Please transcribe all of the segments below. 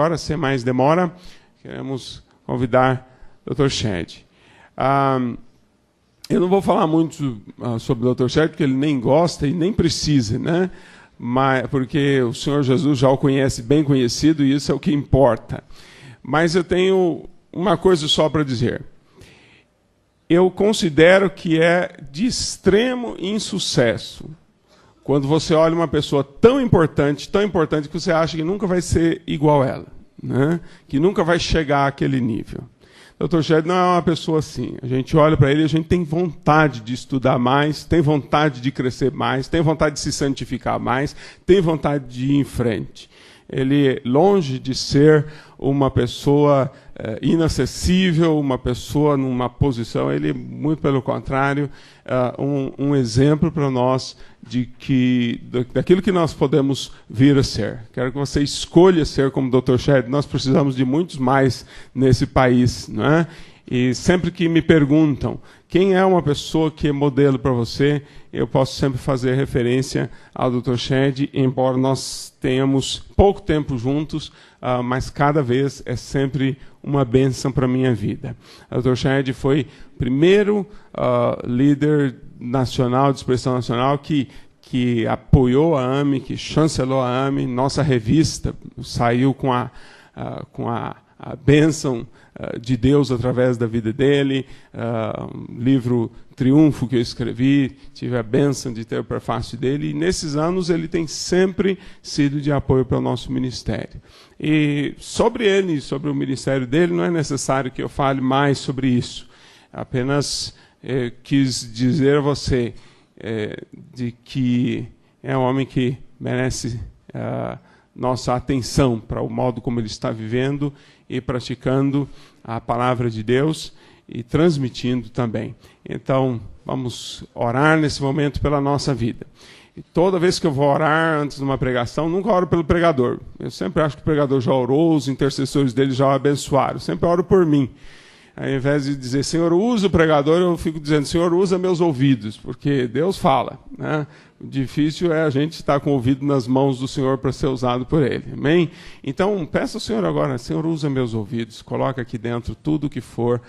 agora, sem mais demora, queremos convidar o Dr. Chad. Eu não vou falar muito sobre o Dr. Chad, porque ele nem gosta e nem precisa, né? Porque o Senhor Jesus já o conhece, bem conhecido, e isso é o que importa. Mas eu tenho uma coisa só para dizer. Eu considero que é de extremo insucesso quando você olha uma pessoa tão importante que você acha que nunca vai ser igual a ela, né? Que nunca vai chegar àquele nível. O Dr. Chad não é uma pessoa assim. A gente olha para ele e a gente tem vontade de estudar mais, tem vontade de crescer mais, tem vontade de se santificar mais, tem vontade de ir em frente. Ele, longe de ser uma pessoa inacessível, uma pessoa numa posição, ele, muito pelo contrário, um exemplo para nós daquilo que nós podemos vir a ser. Quero que você escolha ser como o Dr. Chad. Nós precisamos de muitos mais nesse país, não é? E sempre que me perguntam quem é uma pessoa que é modelo para você, eu posso sempre fazer referência ao Dr. Chad, embora nós tenhamos pouco tempo juntos, mas cada vez é sempre uma bênção para a minha vida. O Dr. Chad foi o primeiro líder nacional, de expressão nacional, que apoiou a AME, que chancelou a AME. Nossa revista saiu com a bênção de Deus através da vida dele. Livro Triunfo que eu escrevi, tive a bênção de ter o prefácio dele, e nesses anos ele tem sempre sido de apoio para o nosso ministério. E sobre ele, sobre o ministério dele, não é necessário que eu fale mais sobre isso. Apenas quis dizer a você de que é um homem que merece nossa atenção para o modo como ele está vivendo e praticando a palavra de Deus e transmitindo também. Então, vamos orar nesse momento pela nossa vida. E toda vez que eu vou orar antes de uma pregação, nunca oro pelo pregador. Eu sempre acho que o pregador já orou, os intercessores dele já o abençoaram. Eu sempre oro por mim. Ao invés de dizer, Senhor, usa o pregador, eu fico dizendo, Senhor, usa meus ouvidos, porque Deus fala, né? O difícil é a gente estar com o ouvido nas mãos do Senhor para ser usado por Ele. Amém? Então, peça ao Senhor agora, Senhor, usa meus ouvidos, coloca aqui dentro tudo o que for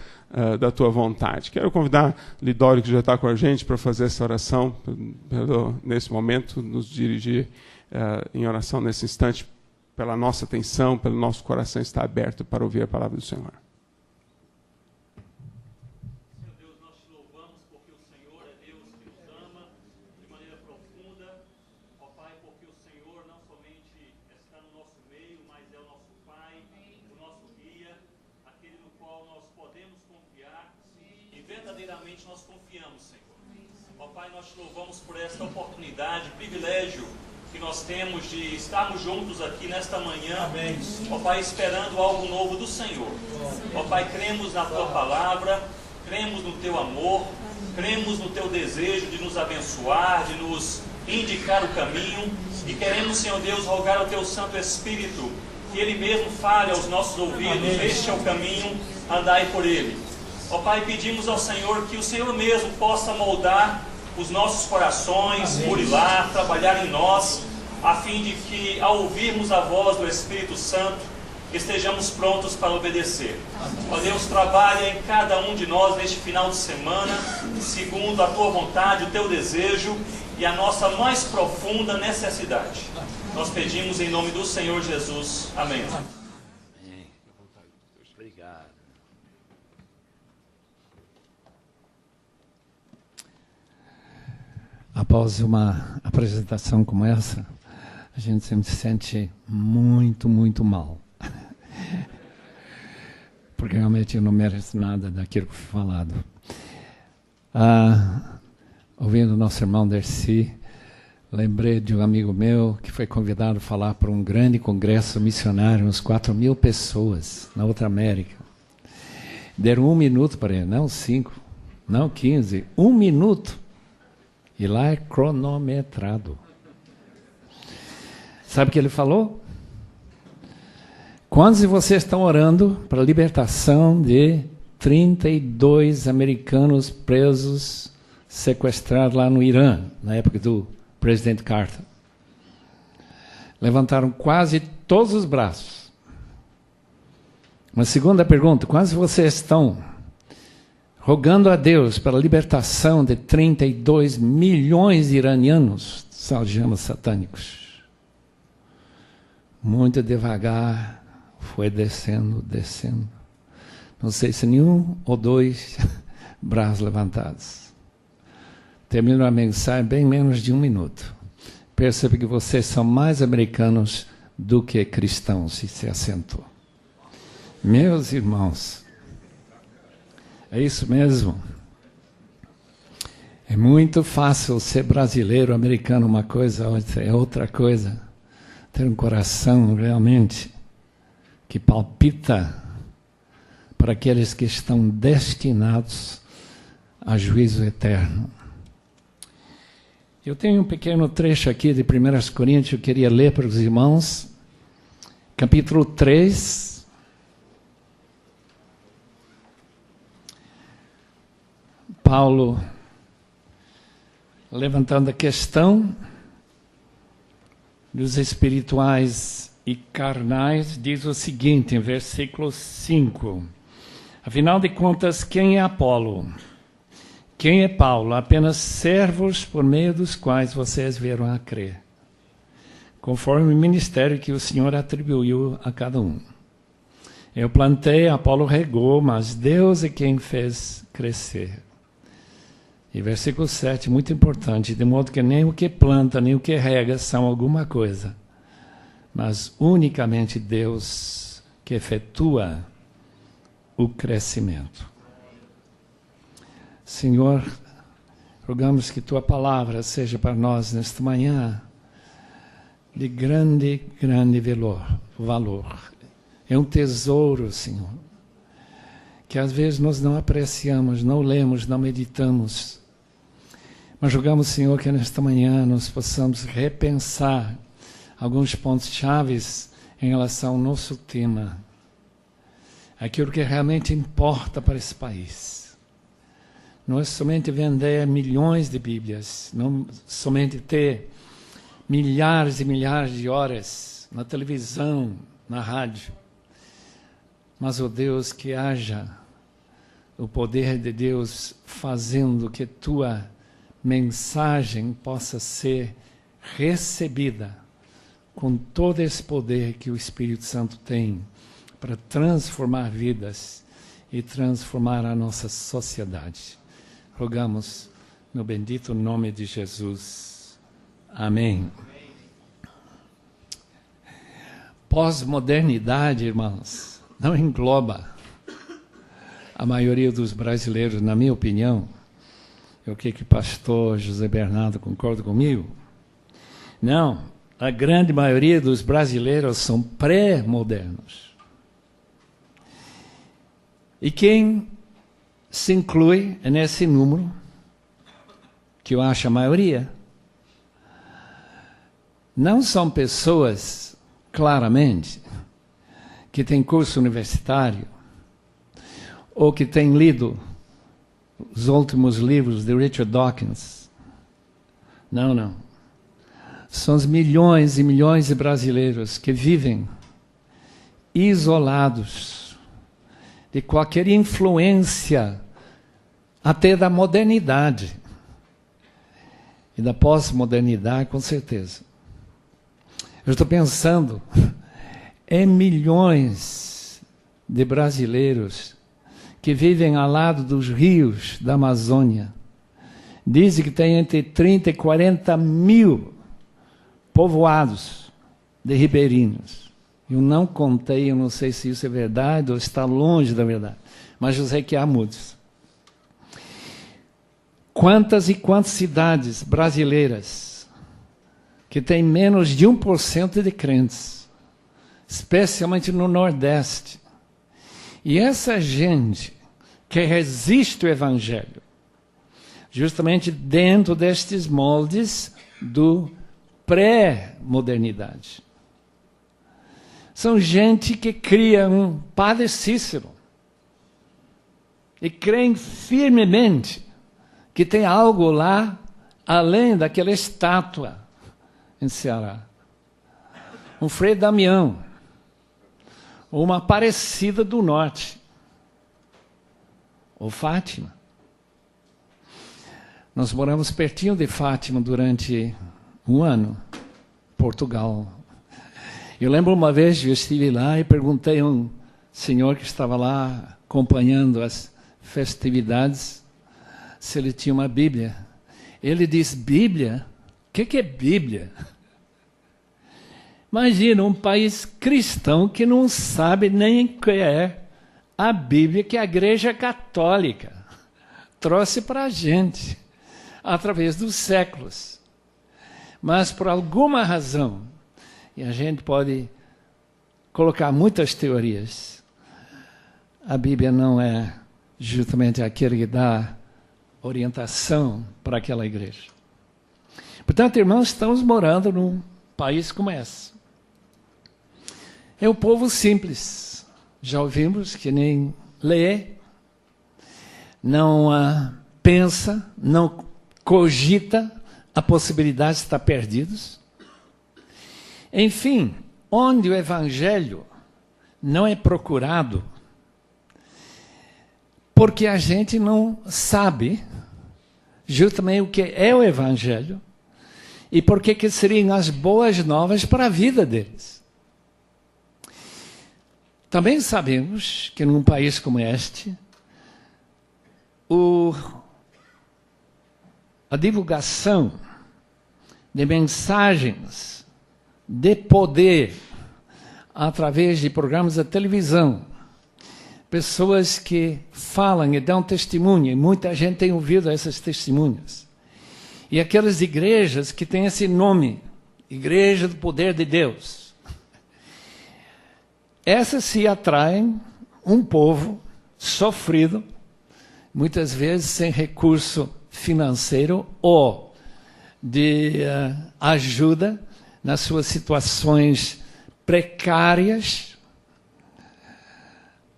da Tua vontade. Quero convidar Lidório, que já está com a gente, para fazer essa oração, nesse momento, nos dirigir em oração nesse instante, pela nossa atenção, pelo nosso coração estar aberto para ouvir a palavra do Senhor. Nós confiamos, Senhor. Ó Pai, nós te louvamos por esta oportunidade, privilégio que nós temos de estarmos juntos aqui nesta manhã. Amém. Ó Pai, esperando algo novo do Senhor. Ó Pai, cremos na Tua palavra, cremos no Teu amor, cremos no Teu desejo de nos abençoar, de nos indicar o caminho, e queremos, Senhor Deus, rogar ao Teu Santo Espírito que Ele mesmo fale aos nossos ouvidos. Amém. Este é o caminho, andai por ele. Ó Pai, pedimos ao Senhor que o Senhor mesmo possa moldar os nossos corações, burilar, trabalhar em nós, a fim de que, ao ouvirmos a voz do Espírito Santo, estejamos prontos para obedecer. Ó Deus, trabalha em cada um de nós neste final de semana, segundo a Tua vontade, o Teu desejo e a nossa mais profunda necessidade. Nós pedimos em nome do Senhor Jesus. Amém. Obrigado. Após uma apresentação como essa, a gente sempre se sente muito, muito mal. Porque realmente eu não mereço nada daquilo que foi falado. Ouvindo nosso irmão Dercy, lembrei de um amigo meu que foi convidado a falar para um grande congresso missionário, uns 4.000 pessoas, na outra América. Deram 1 minuto para ele, não 5, não 15, 1 minuto. E lá é cronometrado. Sabe o que ele falou? Quantos de vocês estão orando para a libertação de 32 americanos presos, sequestrados lá no Irã, na época do presidente Carter? Levantaram quase todos os braços. Uma segunda pergunta: quantos de vocês estão rogando a Deus pela libertação de 32 milhões de iranianos dos algemas satânicos? Muito devagar, foi descendo, descendo. Não sei se nenhum ou dois braços levantados. Termino a mensagem em bem menos de 1 minuto. Percebe que vocês são mais americanos do que cristãos, e se assentou. Meus irmãos, é isso mesmo. É muito fácil ser brasileiro, americano, uma coisa, é outra coisa. Ter um coração realmente que palpita para aqueles que estão destinados a juízo eterno. Eu tenho um pequeno trecho aqui de 1 Coríntios, eu queria ler para os irmãos, capítulo 3, Paulo, levantando a questão dos espirituais e carnais, diz o seguinte, em versículo 5. Afinal de contas, quem é Apolo? Quem é Paulo? Apenas servos por meio dos quais vocês vieram a crer, conforme o ministério que o Senhor atribuiu a cada um. Eu plantei, Apolo regou, mas Deus é quem fez crescer. E versículo 7, muito importante, de modo que nem o que planta, nem o que rega são alguma coisa, mas unicamente Deus que efetua o crescimento. Senhor, rogamos que Tua palavra seja para nós nesta manhã de grande, grande valor. É um tesouro, Senhor, que às vezes nós não apreciamos, não lemos, não meditamos. Mas rogamos, Senhor, que nesta manhã nós possamos repensar alguns pontos chaves em relação ao nosso tema. Aquilo que realmente importa para esse país. Não é somente vender milhões de Bíblias, não somente ter milhares e milhares de horas na televisão, na rádio, mas, ó Deus, que haja o poder de Deus fazendo que Tua mensagem possa ser recebida com todo esse poder que o Espírito Santo tem para transformar vidas e transformar a nossa sociedade. Rogamos no bendito nome de Jesus. Amém. Pós-modernidade, irmãos, não engloba a maioria dos brasileiros, na minha opinião. Eu creio que o pastor José Bernardo concorda comigo. Não, a grande maioria dos brasileiros são pré-modernos. E quem se inclui nesse número, que eu acho a maioria, não são pessoas, claramente, que têm curso universitário, ou que têm lido os últimos livros de Richard Dawkins. Não, não. São os milhões e milhões de brasileiros que vivem isolados de qualquer influência, até da modernidade. E da pós-modernidade, com certeza. Eu estou pensando em milhões de brasileiros que vivem ao lado dos rios da Amazônia. Dizem que tem entre 30 e 40 mil povoados de ribeirinhos. Eu não contei, eu não sei se isso é verdade ou está longe da verdade, mas eu sei que há muitos. Quantas e quantas cidades brasileiras que têm menos de 1% de crentes, especialmente no Nordeste. E essa gente que resiste ao Evangelho, justamente dentro destes moldes do pré-modernidade. São gente que cria um Padre Cícero e creem firmemente que tem algo lá além daquela estátua em Ceará. Um Frei Damião, ou uma Aparecida do Norte, ou Fátima. Nós moramos pertinho de Fátima durante um ano, Portugal. Eu lembro uma vez que eu estive lá e perguntei a um senhor que estava lá acompanhando as festividades se ele tinha uma Bíblia. Ele disse, Bíblia? O que é Bíblia? Imagina um país cristão que não sabe nem o que é a Bíblia que a Igreja Católica trouxe para a gente através dos séculos. Mas por alguma razão, e a gente pode colocar muitas teorias, a Bíblia não é justamente aquele que dá orientação para aquela igreja. Portanto, irmãos, estamos morando num país como esse. É um povo simples. Já ouvimos que nem lê, não pensa, não cogita a possibilidade de estar perdidos. Enfim, onde o evangelho não é procurado, porque a gente não sabe justamente o que é o evangelho e por que seriam as boas novas para a vida deles. Também sabemos que num país como este, a divulgação de mensagens de poder através de programas de televisão, pessoas que falam e dão testemunho, e muita gente tem ouvido essas testemunhas. E aquelas igrejas que têm esse nome, Igreja do Poder de Deus, essas se atraem um povo sofrido, muitas vezes sem recurso financeiro ou de ajuda nas suas situações precárias.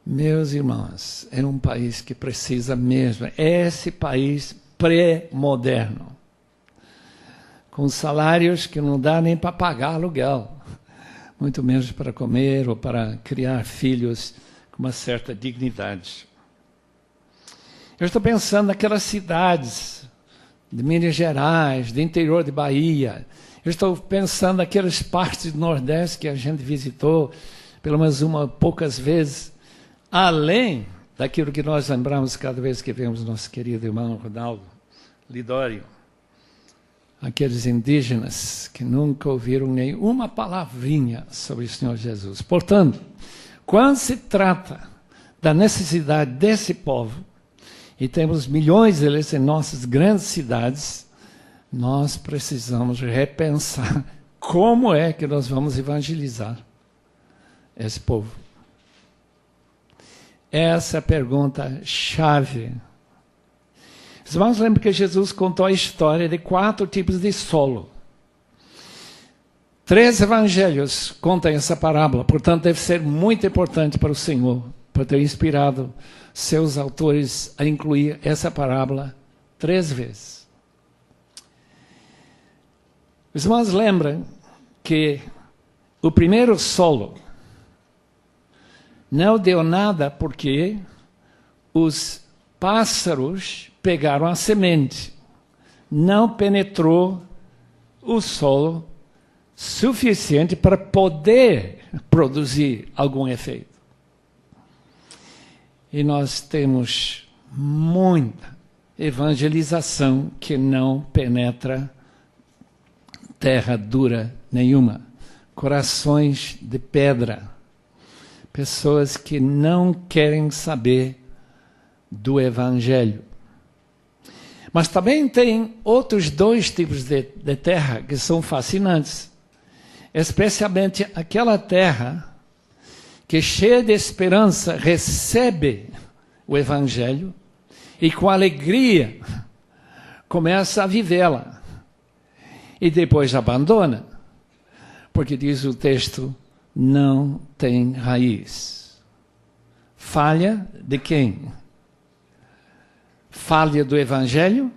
Meus irmãos, é um país que precisa mesmo, é esse país pré-moderno, com salários que não dá nem para pagar aluguel, muito menos para comer ou para criar filhos com uma certa dignidade. Eu estou pensando naquelas cidades de Minas Gerais, do interior de Bahia. Eu estou pensando naquelas partes do Nordeste que a gente visitou, pelo menos poucas vezes, além daquilo que nós lembramos cada vez que vemos nosso querido irmão Ronaldo Lidório. Aqueles indígenas que nunca ouviram nenhuma palavrinha sobre o Senhor Jesus. Portanto, quando se trata da necessidade desse povo, e temos milhões deles em nossas grandes cidades, nós precisamos repensar como é que nós vamos evangelizar esse povo. Essa é a pergunta chave. Os irmãos lembram que Jesus contou a história de 4 tipos de solo. 3 evangelhos contam essa parábola, portanto deve ser muito importante para o Senhor, por ter inspirado seus autores a incluir essa parábola 3 vezes. Os irmãos lembram que o primeiro solo não deu nada porque os pássaros pegaram a semente. Não penetrou o solo suficiente para poder produzir algum efeito. E nós temos muita evangelização que não penetra terra dura nenhuma. Corações de pedra. Pessoas que não querem saber do evangelho. Mas também tem outros 2 tipos de terra que são fascinantes. Especialmente aquela terra que, cheia de esperança, recebe o evangelho e com alegria começa a vivê-la. E depois abandona. Porque diz o texto, não tem raiz. Falha de quem? Falha do evangelho?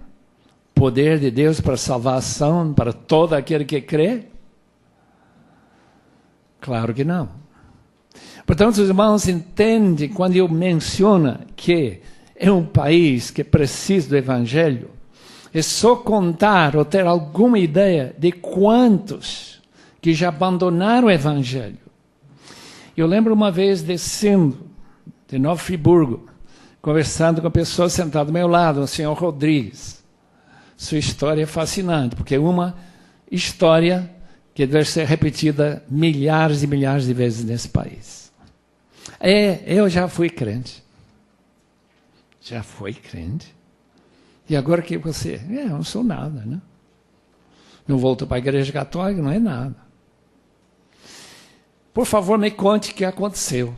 Poder de Deus para salvação para todo aquele que crê? Claro que não. Portanto, os irmãos entendem quando eu menciono que é um país que precisa do Evangelho, é só contar ou ter alguma ideia de quantos que já abandonaram o Evangelho. Eu lembro uma vez descendo de Nova Friburgo, conversando com a pessoa sentada do meu lado, o senhor Rodrigues. Sua história é fascinante, porque é uma história que deve ser repetida milhares e milhares de vezes nesse país. Eu já fui crente. Já foi crente? E agora que você... eu não sou nada, né? Não volto para a igreja católica, não é nada. Por favor, me conte o que aconteceu.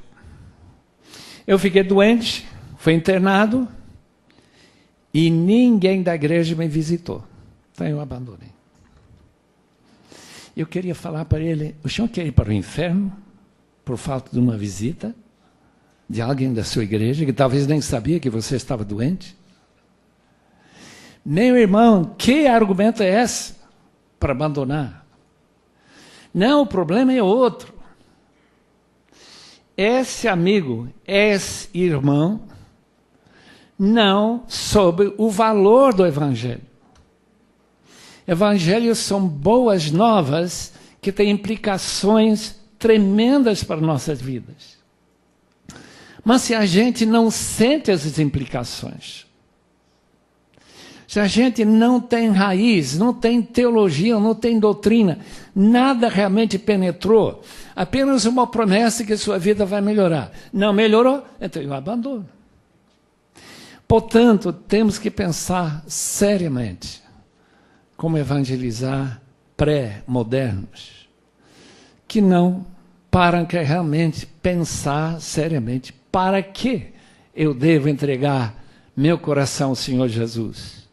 Eu fiquei doente, fui internado, e ninguém da igreja me visitou. Então eu abandonei. Eu queria falar para ele, o senhor quer ir para o inferno por falta de uma visita de alguém da sua igreja que talvez nem sabia que você estava doente? Meu irmão, que argumento é esse para abandonar? Não, o problema é outro. Esse amigo, esse irmão, não soube o valor do Evangelho. Evangelhos são boas novas que têm implicações tremendas para nossas vidas. Mas se a gente não sente essas implicações, se a gente não tem raiz, não tem teologia, não tem doutrina, nada realmente penetrou, apenas uma promessa que sua vida vai melhorar. Não melhorou? Então eu abandono. Portanto, temos que pensar seriamente como evangelizar pré-modernos, que não param que realmente pensar seriamente para que eu devo entregar meu coração ao Senhor Jesus.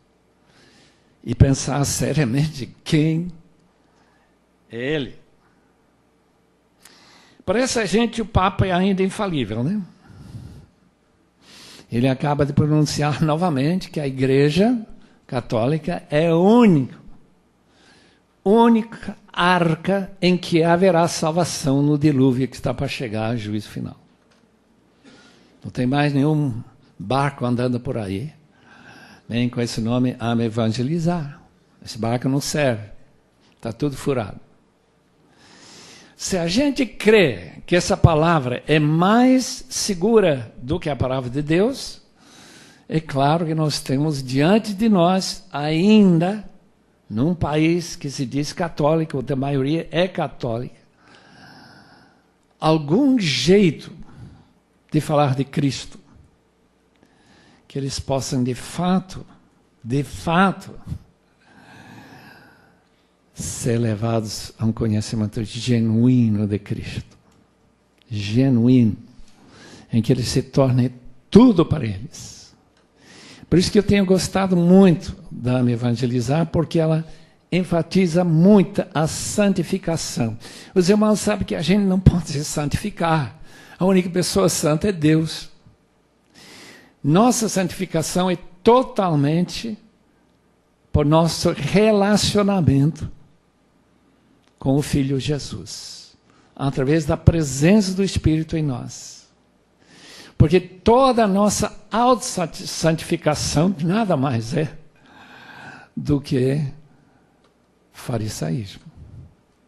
E pensar seriamente quem é Ele. Para essa gente o Papa é ainda infalível, né? Ele acaba de pronunciar novamente que a Igreja Católica é a única arca em que haverá salvação no dilúvio que está para chegar ao juízo final. Não tem mais nenhum barco andando por aí, nem com esse nome a me evangelizar. Esse barco não serve, está tudo furado. Se a gente crê que essa palavra é mais segura do que a palavra de Deus, é claro que nós temos diante de nós ainda, num país que se diz católico, ou da maioria é católica, algum jeito de falar de Cristo, que eles possam de fato, ser levados a um conhecimento genuíno de Cristo. Genuíno. Em que ele se torne tudo para eles. Por isso que eu tenho gostado muito da Me Evangelizar, porque ela enfatiza muito a santificação. Os irmãos sabem que a gente não pode se santificar. A única pessoa santa é Deus. Nossa santificação é totalmente por nosso relacionamento com o Filho Jesus, através da presença do Espírito em nós. Porque toda a nossa autossantificação nada mais é do que farisaísmo.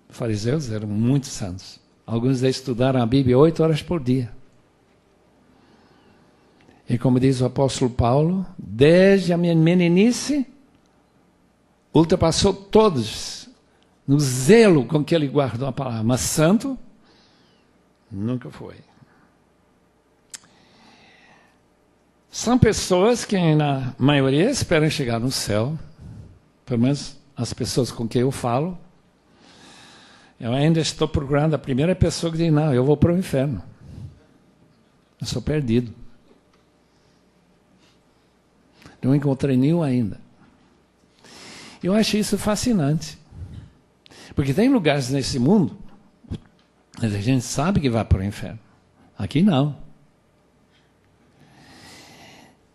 Os fariseus eram muito santos. Alguns deles estudaram a Bíblia 8 horas por dia. E como diz o apóstolo Paulo, desde a minha meninice, ultrapassou todos no zelo com que ele guardou a palavra. Mas santo, nunca foi. São pessoas que, na maioria, esperam chegar no céu. Pelo menos as pessoas com quem eu falo. Eu ainda estou procurando a primeira pessoa que diz, não, eu vou para o inferno. Eu sou perdido. Não encontrei nenhum ainda. Eu acho isso fascinante. Porque tem lugares nesse mundo que a gente sabe que vai para o inferno. Aqui não.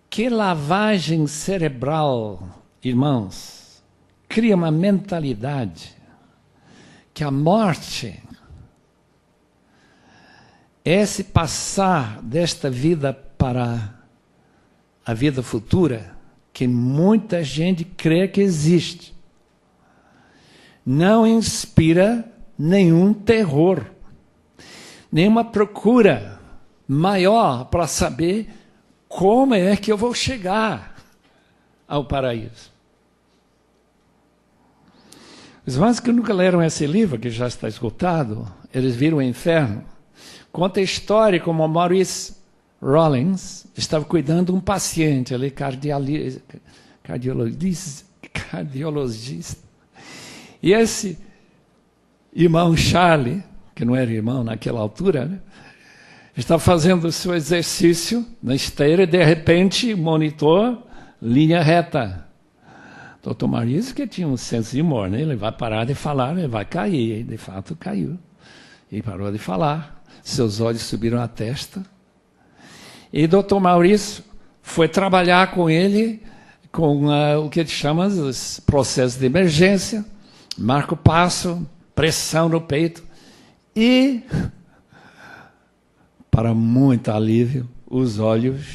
Que lavagem cerebral, irmãos, cria uma mentalidade que a morte esse passar desta vida para a vida futura, que muita gente crê que existe, não inspira nenhum terror, nenhuma procura maior para saber como é que eu vou chegar ao paraíso. Os irmãos que nunca leram esse livro, que já está esgotado, eles viram o inferno. Conta a história como o Maurice Rawlings estava cuidando de um paciente, ele cardiologista. E esse irmão Charlie, que não era irmão naquela altura, né, estava fazendo o seu exercício na esteira e, de repente, monitor, linha reta. Dr. Maurice, que tinha um senso de humor, né? Ele vai parar de falar, ele vai cair. E, de fato, caiu. E parou de falar. Seus olhos subiram à testa. E Dr. Maurício foi trabalhar com ele com o que chama os processos de emergência, marca o passo, pressão no peito. E, para muito alívio, os olhos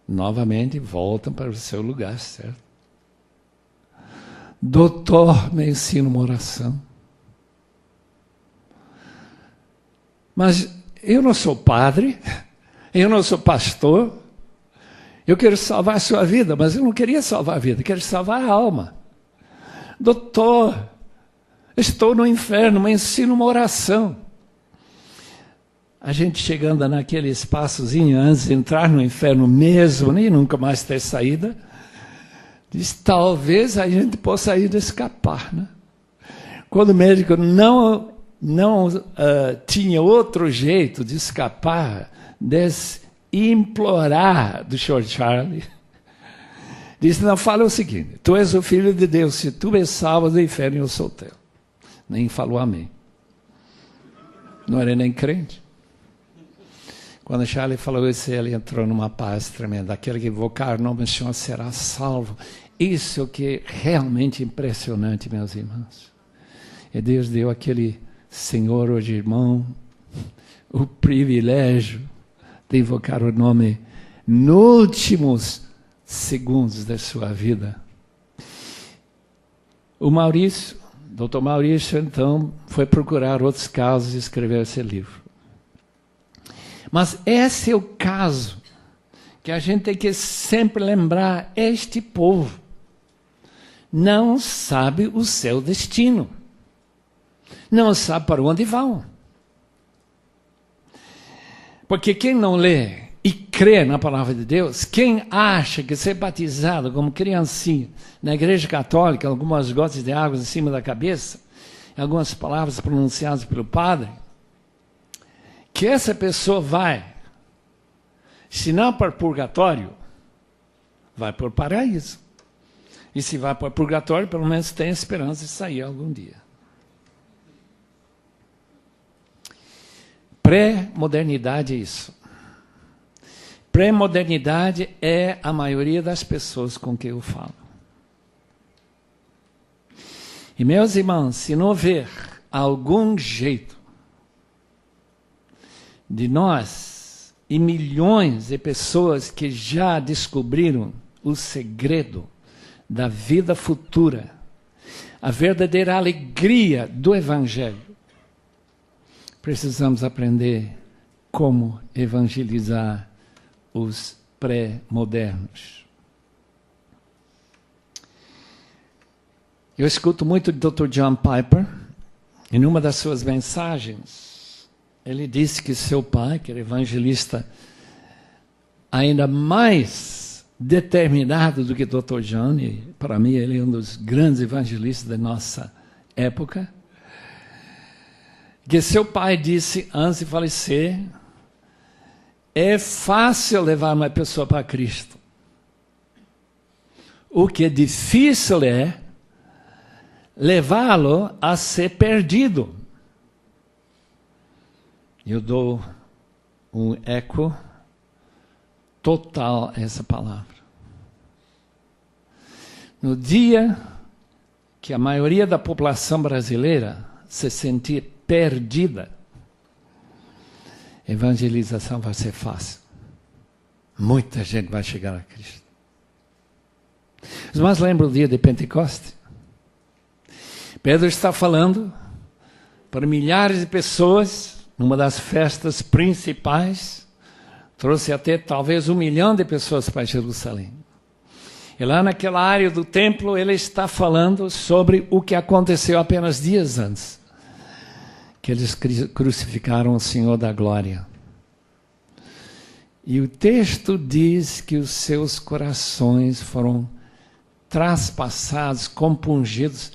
novamente voltam para o seu lugar certo. Doutor, me ensina uma oração. Mas eu não sou padre, eu não sou pastor, eu quero salvar a sua vida, mas eu não queria salvar a vida, eu quero salvar a alma. Doutor, estou no inferno, me ensina uma oração. A gente chegando naquele espaçozinho antes de entrar no inferno mesmo, nem nunca mais ter saída, diz, talvez a gente possa ainda escapar, né? Quando o médico não tinha outro jeito de escapar desse implorar do Sr. Charlie, disse, não, fala o seguinte, tu és o Filho de Deus, se tu me salvas do inferno, eu sou teu. Nem falou amém. Não era nem crente. Quando Charlie falou isso, ele entrou numa paz tremenda. Aquele que invocar o nome do Senhor será salvo. Isso é o que é realmente impressionante, meus irmãos. E Deus deu àquele senhor, hoje irmão, o privilégio de invocar o nome nos últimos segundos da sua vida. O Maurício, Dr. Maurício, então, foi procurar outros casos e escrever esse livro. Mas esse é o caso que a gente tem que sempre lembrar, este povo não sabe o seu destino. Não sabe para onde vão. Porque quem não lê e crê na palavra de Deus, quem acha que ser batizado como criancinha na igreja católica, algumas gotas de água em cima da cabeça, algumas palavras pronunciadas pelo padre, que essa pessoa vai, se não para o purgatório, vai para o paraíso. E se vai para o purgatório, pelo menos tem esperança de sair algum dia. Pré-modernidade é isso. Pré-modernidade é a maioria das pessoas com quem eu falo. E, meus irmãos, se não houver algum jeito de nós e milhões de pessoas que já descobriram o segredo da vida futura, a verdadeira alegria do Evangelho, precisamos aprender como evangelizar os pré-modernos. Eu escuto muito do Dr. John Piper, e numa das suas mensagens, ele disse que seu pai, que era evangelista ainda mais determinado do que Dr. John, e para mim ele é um dos grandes evangelistas da nossa época, que seu pai disse antes de falecer, é fácil levar uma pessoa para Cristo. O que é difícil é levá-lo a ser perdido. Eu dou um eco total a essa palavra. No dia que a maioria da população brasileira se sentir perdida, evangelização vai ser fácil. Muita gente vai chegar a Cristo. Os irmãos lembram do dia de Pentecoste? Pedro está falando para milhares de pessoas, numa das festas principais, trouxe até talvez 1 milhão de pessoas para Jerusalém. E lá naquela área do templo, ele está falando sobre o que aconteceu apenas dias antes, que eles crucificaram o Senhor da Glória. E o texto diz que os seus corações foram traspassados, compungidos,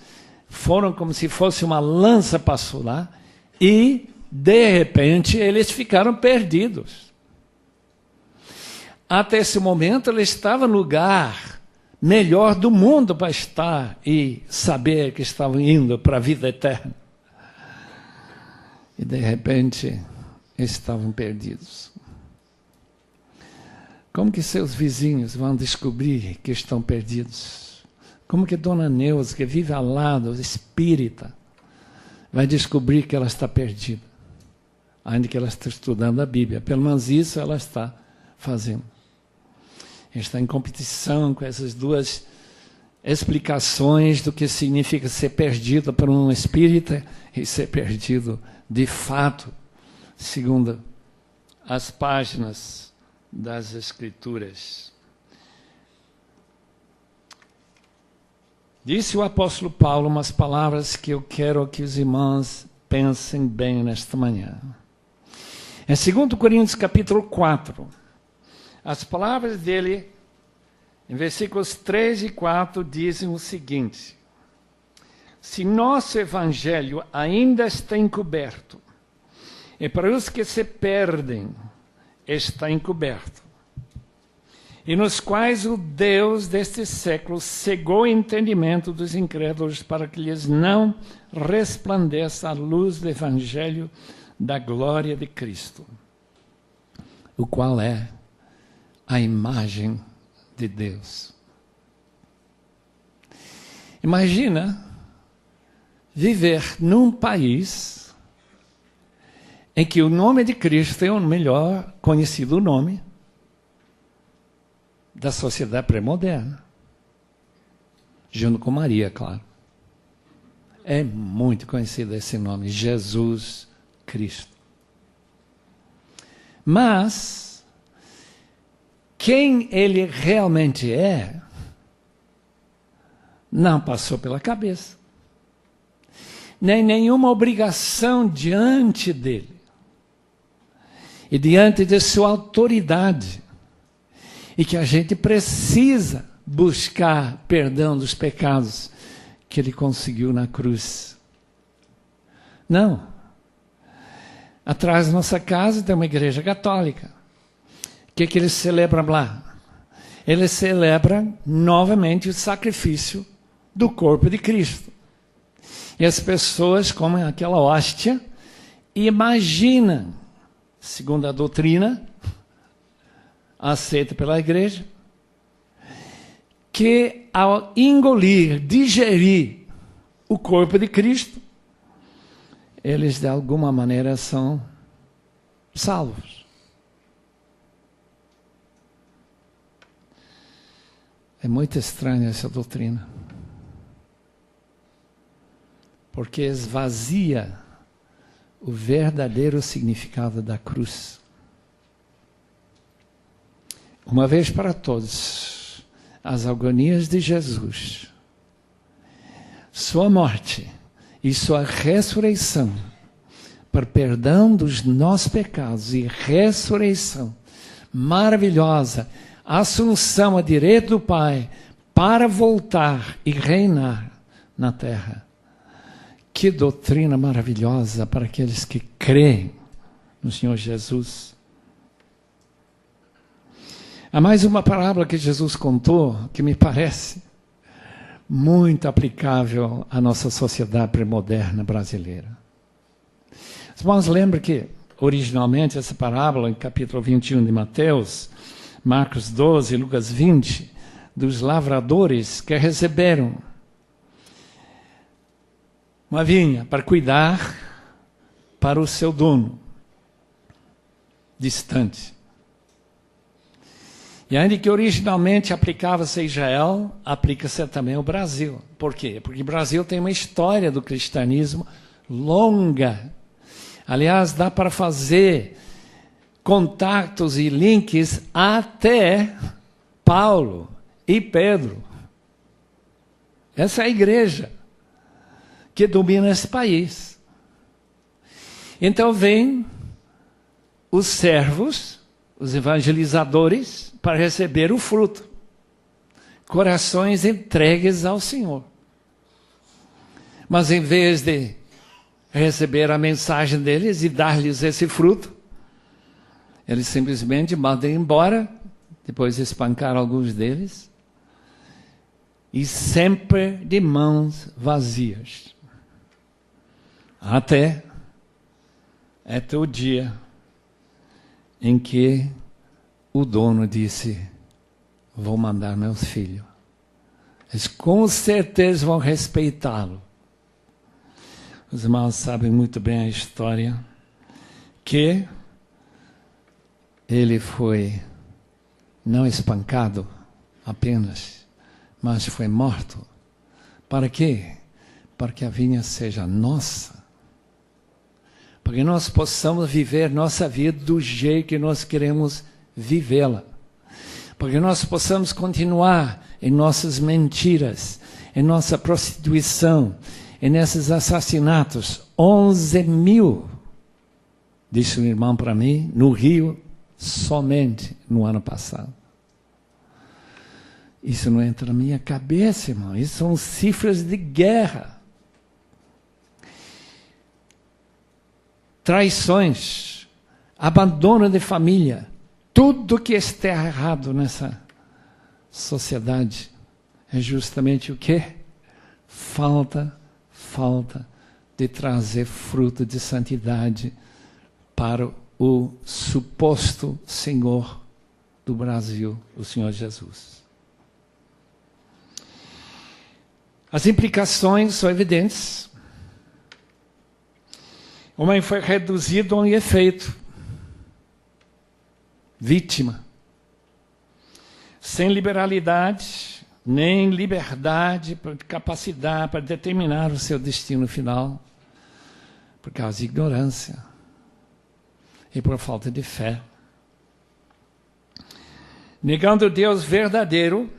foram como se fosse uma lança passou lá, e, de repente, eles ficaram perdidos. Até esse momento, ele estava no lugar melhor do mundo para estar e saber que estavam indo para a vida eterna. E, de repente, estavam perdidos. Como que seus vizinhos vão descobrir que estão perdidos? Como que Dona Neuza, que vive ao lado, espírita, vai descobrir que ela está perdida? Ainda que ela está estudando a Bíblia. Pelo menos isso ela está fazendo. Está em competição com essas duas explicações do que significa ser perdido por um espírita e ser perdido de fato, segundo as páginas das Escrituras. Disse o apóstolo Paulo umas palavras que eu quero que os irmãos pensem bem nesta manhã. Em 2 Coríntios capítulo 4, as palavras dele, em versículos 3 e 4, dizem o seguinte: se nosso evangelho ainda está encoberto, e para os que se perdem está encoberto, e nos quais o Deus deste século cegou o entendimento dos incrédulos para que lhes não resplandeça a luz do evangelho da glória de Cristo, o qual é a imagem de Deus. Imagina viver num país em que o nome de Cristo é o melhor conhecido nome da sociedade pré-moderna, junto com Maria, claro. É muito conhecido esse nome, Jesus Cristo. Mas quem ele realmente é, não passou pela cabeça. Nem nenhuma obrigação diante dele. E diante de sua autoridade. E que a gente precisa buscar perdão dos pecados que ele conseguiu na cruz. Não. Atrás da nossa casa tem uma igreja católica. O que eles celebram lá? Eles celebram novamente o sacrifício do corpo de Cristo. E as pessoas comem aquela hóstia e imaginam, segundo a doutrina aceita pela igreja, que ao engolir, digerir o corpo de Cristo, eles de alguma maneira são salvos. É muito estranha essa doutrina, porque esvazia o verdadeiro significado da cruz. Uma vez para todos, as agonias de Jesus, sua morte e sua ressurreição, para perdão dos nossos pecados e ressurreição maravilhosa, assunção à direita do Pai, para voltar e reinar na terra. Que doutrina maravilhosa para aqueles que creem no Senhor Jesus. Há mais uma parábola que Jesus contou que me parece muito aplicável à nossa sociedade pré-moderna brasileira. Os irmãos lembram que, originalmente, essa parábola, em capítulo 21 de Mateus, Marcos 12, Lucas 20, dos lavradores que receberam uma vinha para cuidar para o seu dono. distante. E ainda que originalmente aplicava-se a Israel, aplica-se também ao Brasil. Por quê? Porque o Brasil tem uma história do cristianismo longa. Aliás, dá para fazer contatos e links até Paulo e Pedro. Essa é a igreja que domina esse país. Então vem os servos, os evangelizadores, para receber o fruto. Corações entregues ao Senhor. Mas em vez de receber a mensagem deles e dar-lhes esse fruto, eles simplesmente mandam embora, depois de espancar alguns deles, e sempre de mãos vazias. Até o dia em que o dono disse: vou mandar meus filhos. Eles com certeza vão respeitá-lo. Os irmãos sabem muito bem a história, que ele foi não espancado apenas, mas foi morto. Para quê? Para que a vinha seja nossa. Para que nós possamos viver nossa vida do jeito que nós queremos vivê-la. Para que nós possamos continuar em nossas mentiras, em nossa prostituição, em nesses assassinatos. 11.000, disse um irmão para mim, no Rio, somente no ano passado. Isso não entra na minha cabeça, irmão. Isso são cifras de guerra. Traições, abandono de família, tudo que está errado nessa sociedade é justamente o quê? Falta de trazer fruto de santidade para o suposto Senhor do Brasil, o Senhor Jesus. As implicações são evidentes. O homem foi reduzido a um efeito. Vítima. Sem liberalidade, nem liberdade, capacidade para determinar o seu destino final, por causa de ignorância e por falta de fé. Negando o Deus verdadeiro,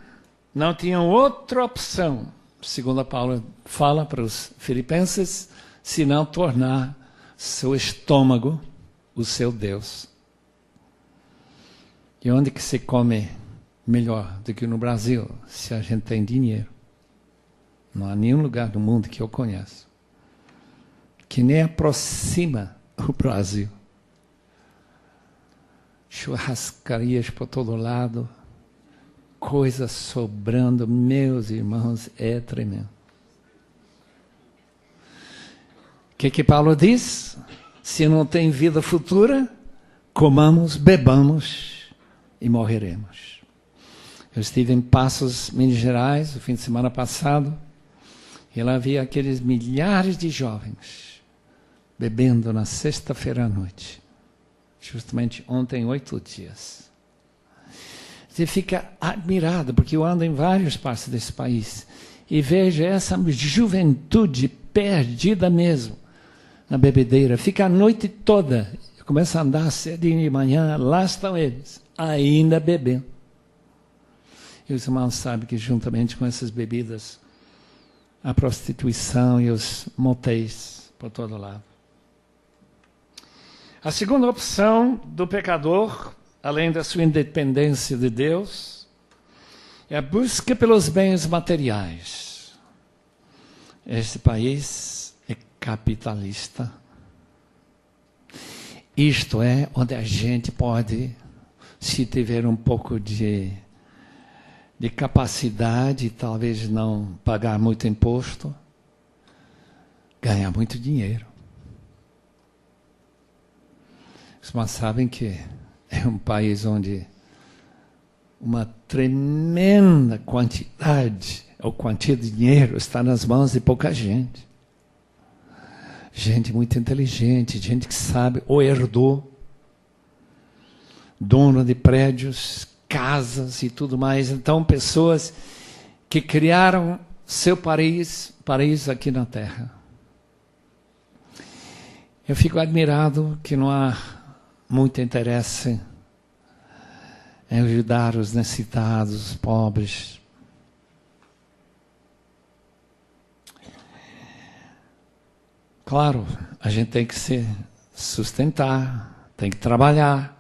não tinham outra opção, segundo Paulo fala para os filipenses, senão tornar seu estômago o seu Deus. E onde que se come melhor do que no Brasil, se a gente tem dinheiro? Não há nenhum lugar do mundo que eu conheço que nem aproxima o Brasil. Churrascarias por todo lado, coisas sobrando, meus irmãos, é tremendo. O que Paulo diz? Se não tem vida futura, comamos, bebamos e morreremos. Eu estive em Passos, Minas Gerais, no fim de semana passado, e lá havia aqueles milhares de jovens bebendo na sexta-feira à noite. Justamente ontem, 8 dias. Você fica admirado, porque eu ando em várias partes desse país, e vejo essa juventude perdida mesmo na bebedeira, fica a noite toda, começa a andar cedinho de manhã, lá estão eles, ainda bebendo. E os irmãos sabem que juntamente com essas bebidas, a prostituição e os motéis por todo lado. A segunda opção do pecador, além da sua independência de Deus, é a busca pelos bens materiais. Este país é capitalista. Isto é onde a gente pode, se tiver um pouco de capacidade, talvez não pagar muito imposto, ganhar muito dinheiro. Os irmãos sabem que é um país onde uma tremenda quantidade ou quantia de dinheiro está nas mãos de pouca gente. Gente muito inteligente, gente que sabe ou herdou. dono de prédios, casas e tudo mais. Então, pessoas que criaram seu paraíso aqui na Terra. Eu fico admirado que não há muito interesse em ajudar os necessitados, os pobres. Claro, a gente tem que se sustentar, tem que trabalhar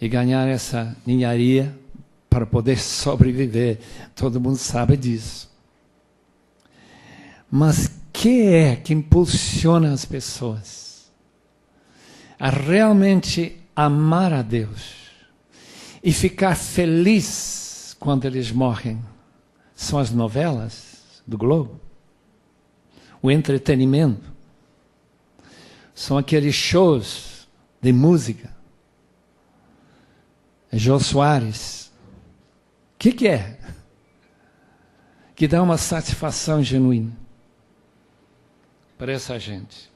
e ganhar essa ninharia para poder sobreviver. Todo mundo sabe disso. Mas que é que impulsiona as pessoas a realmente amar a Deus e ficar feliz quando eles morrem? São as novelas do Globo, o entretenimento, são aqueles shows de música. Jô Soares, o que é? Que dá uma satisfação genuína para essa gente.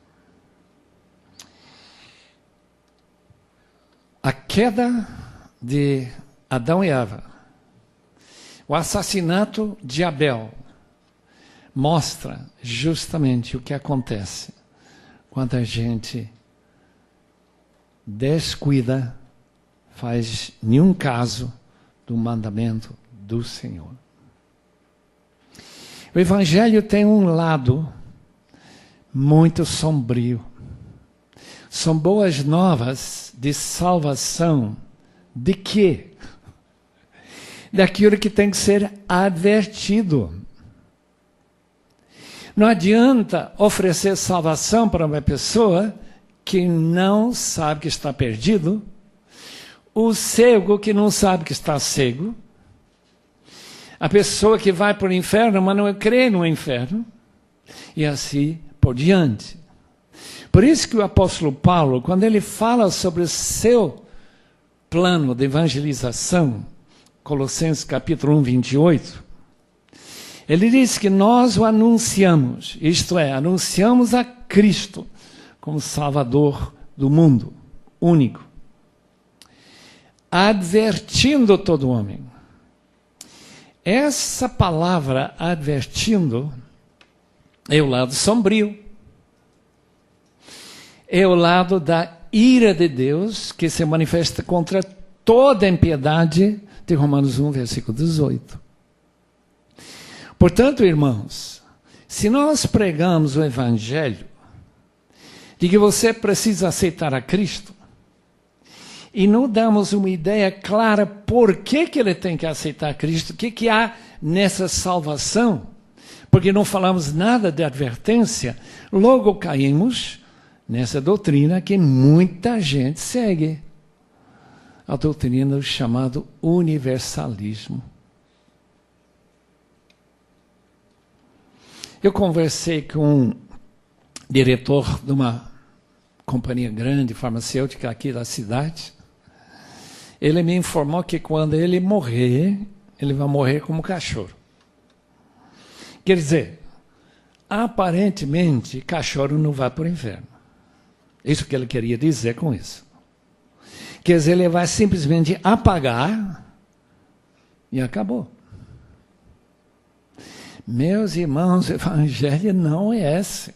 A queda de Adão e Eva, o assassinato de Abel, mostra justamente o que acontece quando a gente descuida, faz nenhum caso do mandamento do Senhor. O Evangelho tem um lado muito sombrio. São boas novas de salvação. De quê? Daquilo que tem que ser advertido. Não adianta oferecer salvação para uma pessoa que não sabe que está perdido, o cego que não sabe que está cego, a pessoa que vai para o inferno, mas não crê no inferno, e assim por diante. Por isso que o apóstolo Paulo, quando ele fala sobre o seu plano de evangelização, Colossenses capítulo 1, 28, ele diz que nós o anunciamos, isto é, anunciamos a Cristo como Salvador do mundo, único, advertindo todo homem. Essa palavra advertindo é o lado sombrio, é o lado da ira de Deus que se manifesta contra toda a impiedade de Romanos 1, versículo 18. Portanto, irmãos, se nós pregamos o Evangelho de que você precisa aceitar a Cristo e não damos uma ideia clara por que ele tem que aceitar Cristo, o que há nessa salvação, porque não falamos nada de advertência, logo caímos nessa doutrina que muita gente segue, a doutrina chamada universalismo. Eu conversei com um diretor de uma companhia grande, farmacêutica aqui da cidade. Ele me informou que quando ele morrer, ele vai morrer como cachorro. Quer dizer, aparentemente, cachorro não vai para o inferno. Isso que ele queria dizer com isso. Quer dizer, ele vai simplesmente apagar e acabou. Meus irmãos, o Evangelho não é esse.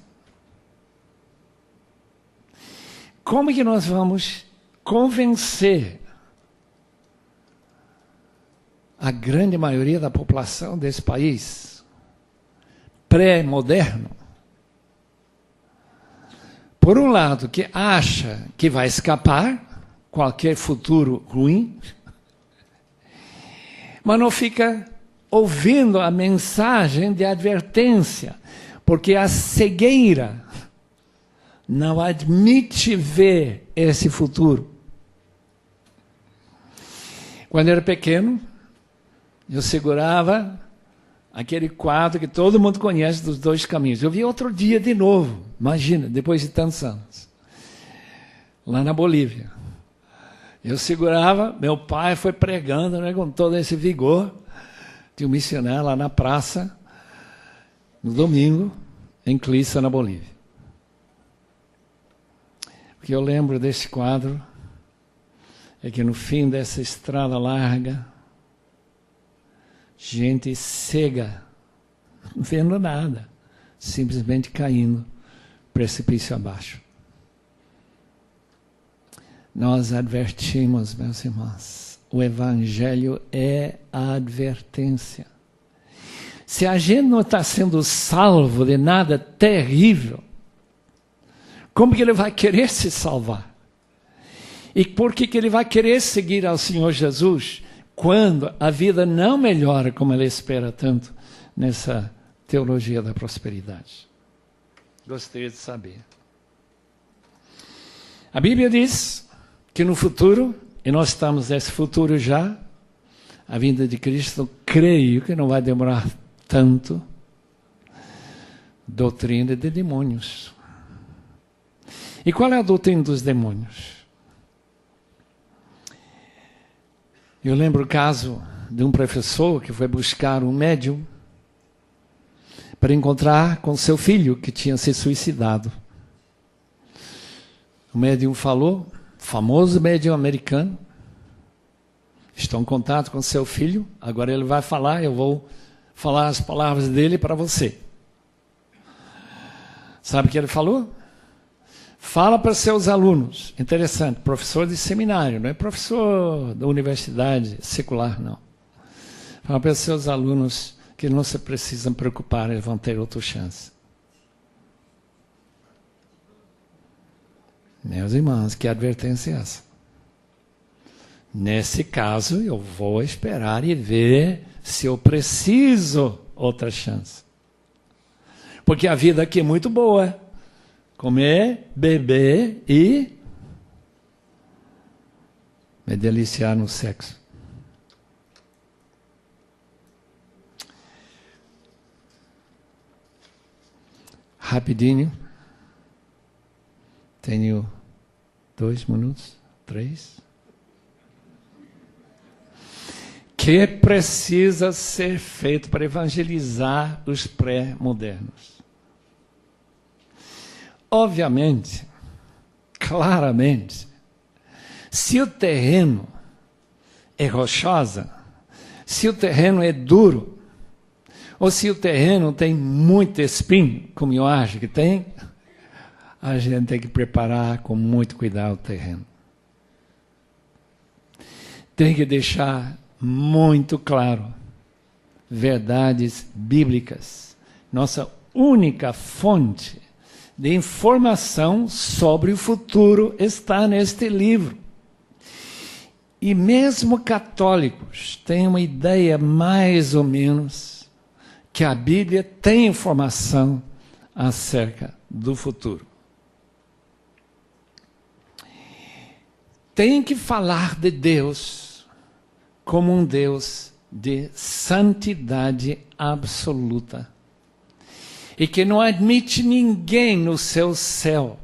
Como que nós vamos convencer a grande maioria da população desse país pré-moderno, por um lado, que acha que vai escapar qualquer futuro ruim, mas não fica ouvindo a mensagem de advertência, porque a cegueira não admite ver esse futuro. Quando eu era pequeno, eu segurava aquele quadro que todo mundo conhece dos dois caminhos. Eu vi outro dia de novo, imagina, depois de tantos anos, lá na Bolívia. Eu segurava, meu pai foi pregando, né, com todo esse vigor. Tinha um missionário lá na praça, no domingo, em Clissa, na Bolívia. Porque eu lembro desse quadro, é que no fim dessa estrada larga, gente cega, não vendo nada, simplesmente caindo precipício abaixo. Nós advertimos, meus irmãos, o Evangelho é a advertência. Se a gente não está sendo salvo de nada terrível, como que ele vai querer se salvar? E por que ele vai querer seguir ao Senhor Jesus quando a vida não melhora como ele espera tanto nessa teologia da prosperidade? Gostaria de saber. A Bíblia diz que no futuro, e nós estamos nesse futuro já, a vinda de Cristo, creio que não vai demorar tanto, doutrina de demônios. E qual é a doutrina dos demônios? Eu lembro o caso de um professor que foi buscar um médium para encontrar com seu filho que tinha se suicidado. O médium falou, famoso médium americano, estou em contato com seu filho, agora ele vai falar, eu vou falar as palavras dele para você. Sabe o que ele falou? Fala para seus alunos, interessante, professor de seminário, não é professor da universidade secular, não. Fala para seus alunos que não se precisam preocupar, eles vão ter outra chance. Meus irmãos, que advertência é essa? Nesse caso, eu vou esperar e ver se eu preciso outra chance. Porque a vida aqui é muito boa. Comer, beber e me deliciar no sexo. Rapidinho. Tenho 2 minutos, 3. Que precisa ser feito para evangelizar os pré-modernos? Obviamente, claramente, se o terreno é rochosa, se o terreno é duro, ou se o terreno tem muito espinho, como eu acho que tem, a gente tem que preparar com muito cuidado o terreno. Tem que deixar muito claro verdades bíblicas. Nossa única fonte de informação sobre o futuro está neste livro. E mesmo católicos têm uma ideia mais ou menos que a Bíblia tem informação acerca do futuro. Tem que falar de Deus como um Deus de santidade absoluta. E que não admite ninguém no seu céu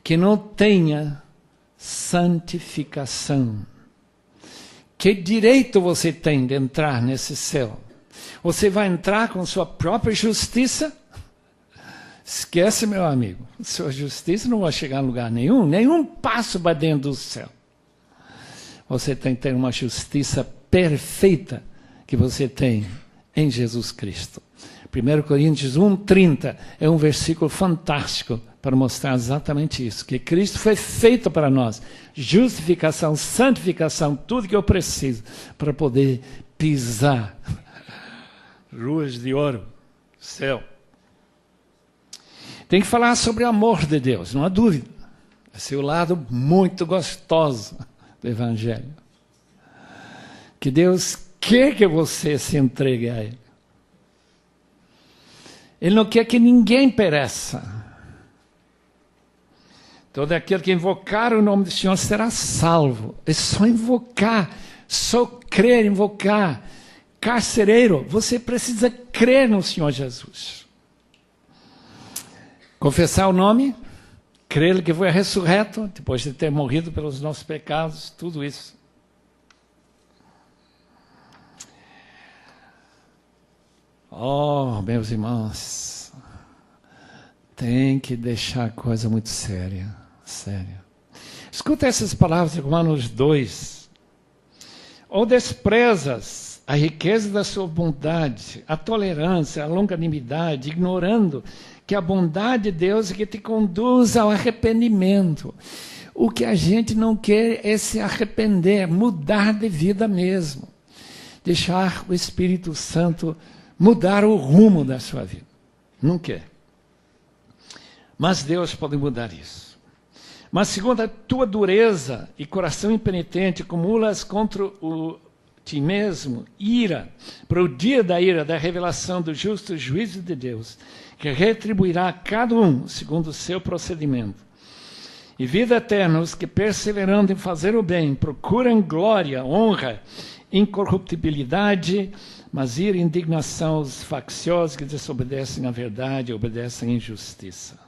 que não tenha santificação. Que direito você tem de entrar nesse céu? Você vai entrar com sua própria justiça? Esquece, meu amigo. Sua justiça não vai chegar a lugar nenhum. Nenhum passo para dentro do céu. Você tem que ter uma justiça perfeita que você tem em Jesus Cristo. 1 Coríntios 1:30 é um versículo fantástico para mostrar exatamente isso. Que Cristo foi feito para nós. Justificação, santificação, tudo que eu preciso para poder pisar ruas de ouro, céu. Tem que falar sobre o amor de Deus, não há dúvida. Esse é o lado muito gostoso do Evangelho. Que Deus quer que você se entregue a Ele. Ele não quer que ninguém pereça. Todo aquele que invocar o nome do Senhor será salvo. É só invocar, só crer, invocar. Carcereiro, você precisa crer no Senhor Jesus. Confessar o nome, crer que foi ressurreto, depois de ter morrido pelos nossos pecados, tudo isso. Oh, meus irmãos, tem que deixar a coisa muito séria, séria. Escuta essas palavras de Romanos 2. Ou desprezas a riqueza da sua bondade, a tolerância, a longanimidade, ignorando que a bondade de Deus é que te conduz ao arrependimento. O que a gente não quer é se arrepender, mudar de vida mesmo. Deixar o Espírito Santo mudar o rumo da sua vida. Não quer. Mas Deus pode mudar isso. Mas segundo a tua dureza e coração impenitente, acumulas contra ti mesmo ira, para o dia da ira, da revelação do justo juízo de Deus, que retribuirá a cada um segundo o seu procedimento. E vida eterna, os que perseverando em fazer o bem, procuram glória, honra, incorruptibilidade, mas ira e indignação aos facciosos que desobedecem à verdade e obedecem à injustiça.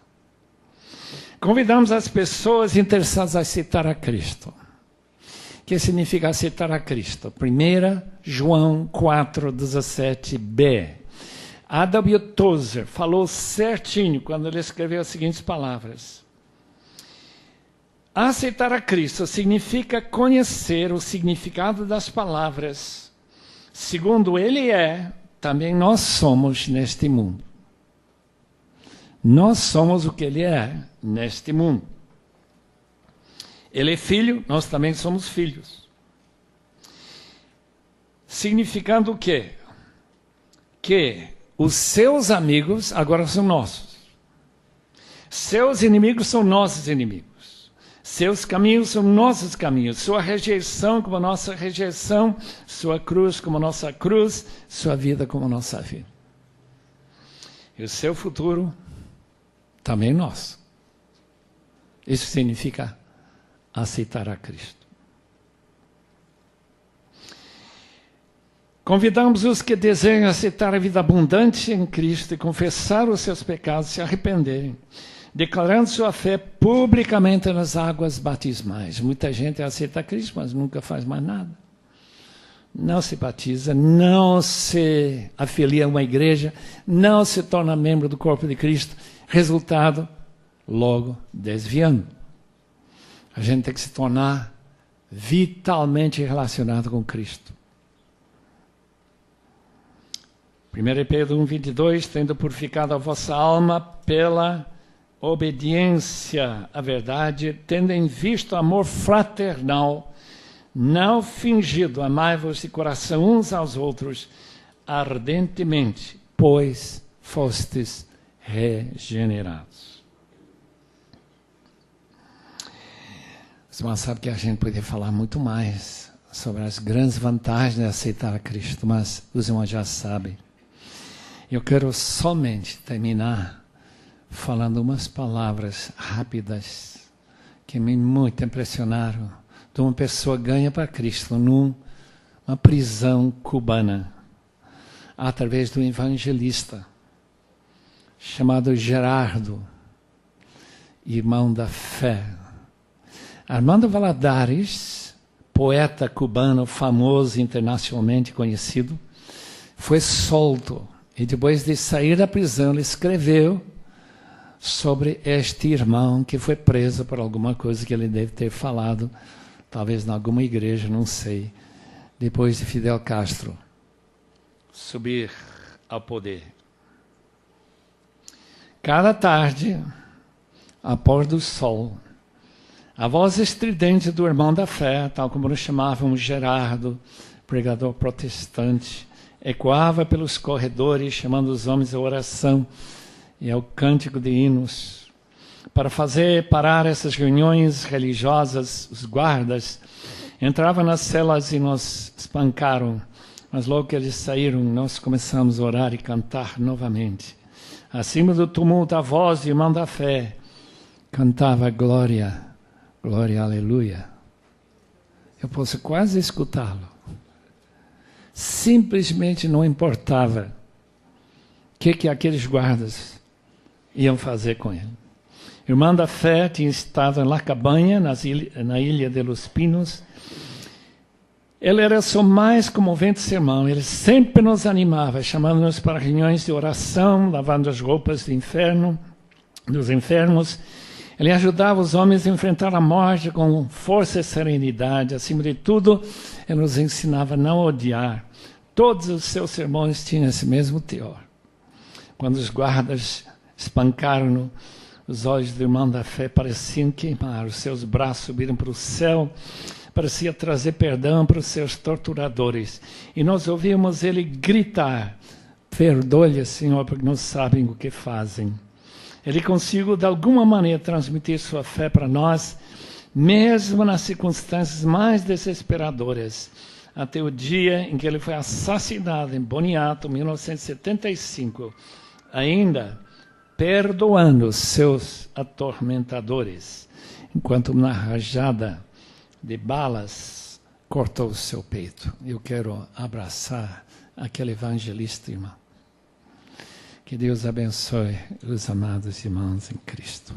Convidamos as pessoas interessadas a aceitar a Cristo. O que significa aceitar a Cristo? 1 João 4,17b. A.W. Tozer falou certinho quando ele escreveu as seguintes palavras. Aceitar a Cristo significa conhecer o significado das palavras. Segundo Ele é, também nós somos neste mundo. Nós somos o que Ele é neste mundo. Ele é filho, nós também somos filhos. Significando o quê? Que os seus amigos agora são nossos. Seus inimigos são nossos inimigos. Seus caminhos são nossos caminhos. Sua rejeição como nossa rejeição. Sua cruz como nossa cruz. Sua vida como nossa vida. E o seu futuro também nosso. Isso significa aceitar a Cristo. Convidamos os que desejam aceitar a vida abundante em Cristo e confessar os seus pecados, se arrependerem, declarando sua fé publicamente nas águas batismais. Muita gente aceita Cristo, mas nunca faz mais nada. Não se batiza, não se afilia a uma igreja, não se torna membro do corpo de Cristo. Resultado, logo desviando. A gente tem que se tornar vitalmente relacionado com Cristo. 1 Pedro 1,22, tendo purificado a vossa alma pela obediência à verdade, tendo em vista o amor fraternal, não fingido, amai-vos de coração uns aos outros, ardentemente, pois fostes regenerados. Os irmãos sabem que a gente poderia falar muito mais sobre as grandes vantagens de aceitar a Cristo, mas os irmãos já sabem. Eu quero somente terminar falando umas palavras rápidas que me muito impressionaram de uma pessoa ganha para Cristo numa prisão cubana através do evangelista chamado Gerardo, irmão da fé. Armando Valladares, poeta cubano famoso internacionalmente conhecido, foi solto. E depois de sair da prisão, ele escreveu sobre este irmão que foi preso por alguma coisa que ele deve ter falado, talvez em alguma igreja, não sei, depois de Fidel Castro subir ao poder. Cada tarde, ao pôr do sol, a voz estridente do irmão da fé, tal como nos chamávamos Gerardo, pregador protestante, ecoava pelos corredores, chamando os homens à oração e ao cântico de hinos. Para fazer parar essas reuniões religiosas, os guardas entravam nas celas e nos espancaram. Mas logo que eles saíram, nós começamos a orar e cantar novamente. Acima do tumulto, a voz do irmão da fé cantava glória, glória, aleluia. Eu posso quase escutá-lo. Simplesmente não importava o que aqueles guardas iam fazer com ele. O irmão da fé tinha estado em La Cabanha, na ilha de Los Pinos. Ele era seu mais comovente sermão. Ele sempre nos animava, chamando-nos para reuniões de oração, lavando as roupas do inferno, dos enfermos, Ele ajudava os homens a enfrentar a morte com força e serenidade. Acima de tudo, ele nos ensinava a não odiar. Todos os seus sermões tinham esse mesmo teor. Quando os guardas espancaram-no, os olhos do irmão da fé pareciam queimar, os seus braços subiram para o céu, parecia trazer perdão para os seus torturadores. E nós ouvíamos ele gritar: perdoe-lhe, Senhor, porque não sabem o que fazem. Ele conseguiu, de alguma maneira, transmitir sua fé para nós, mesmo nas circunstâncias mais desesperadoras, até o dia em que ele foi assassinado em Boniato, 1975, ainda perdoando seus atormentadores, enquanto uma rajada de balas cortou o seu peito. Eu quero abraçar aquele evangelista, irmão. Que Deus abençoe os amados irmãos em Cristo.